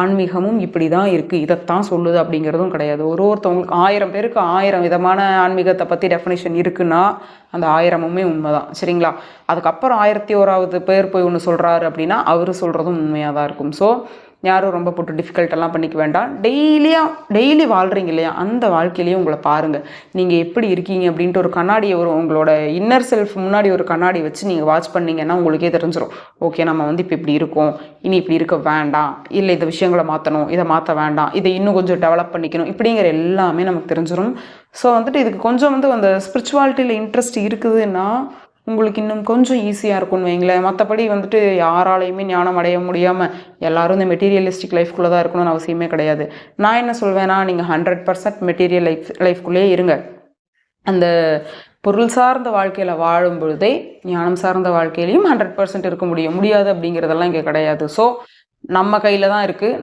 ஆன்மீகமும் இப்படி தான் இருக்குது, இதைத்தான் சொல்லுது அப்படிங்கிறதும் கிடையாது. ஒருத்தவங்களுக்கு 1000 பேருக்கு 1000 விதமான ஆன்மீகத்தை பற்றி டெஃபினேஷன் இருக்குன்னா அந்த 1000முமே உண்மை தான். சரிங்களா? அதுக்கப்புறம் 1001வது பேர் போய் ஒன்று சொல்கிறாரு அப்படின்னா அவர் சொல்கிறதும் உண்மையாக தான் இருக்கும். ஸோ யாரும் ரொம்ப போட்டு டிஃபிகல்ட்டெல்லாம் பண்ணிக்க வேண்டாம். டெய்லி வாழ்கிறீங்க இல்லையா, அந்த வாழ்க்கையிலேயே உங்களை பாருங்கள். நீங்கள் எப்படி இருக்கீங்க அப்படின்ட்டு ஒரு கண்ணாடியை உங்களோட இன்னர் செல்ஃப் முன்னாடி ஒரு கண்ணாடி வச்சு நீங்கள் வாட்ச் பண்ணிங்கன்னா உங்களுக்கே தெரிஞ்சிடும். ஓகே, நம்ம வந்து இப்போ இப்படி இருக்கோம், இனி இப்படி இருக்க வேண்டாம், இல்லை இந்த விஷயங்களை மாற்றணும், இதை மாற்ற வேண்டாம், இதை இன்னும் கொஞ்சம் டெவலப் பண்ணிக்கணும், இப்படிங்கிற எல்லாமே நமக்கு தெரிஞ்சிடும். ஸோ வந்துட்டு இதுக்கு கொஞ்சம் வந்து அந்த ஸ்பிரிச்சுவாலிட்டியில் இன்ட்ரெஸ்ட் இருக்குதுன்னா உங்களுக்கு இன்னும் கொஞ்சம் ஈஸியாக இருக்கும்னு வைங்களேன். மற்றபடி வந்துட்டு யாராலையுமே ஞானம் அடைய முடியாமல் எல்லாரும் இந்த மெட்டீரியலிஸ்டிக் லைஃப்குள்ளே தான் இருக்கணும்னு அவசியமே கிடையாது. நான் என்ன சொல்வேன்னா, நீங்கள் 100% மெட்டீரியல் லைஃப்குள்ளேயே இருங்க. அந்த பொருள் சார்ந்த வாழ்க்கையில் வாழும் பொழுதே ஞானம் சார்ந்த வாழ்க்கையிலையும் 100% இருக்க முடியாது அப்படிங்கிறதெல்லாம் இங்கே கிடையாது. ஸோ நம்ம கையில் தான் இருக்குது.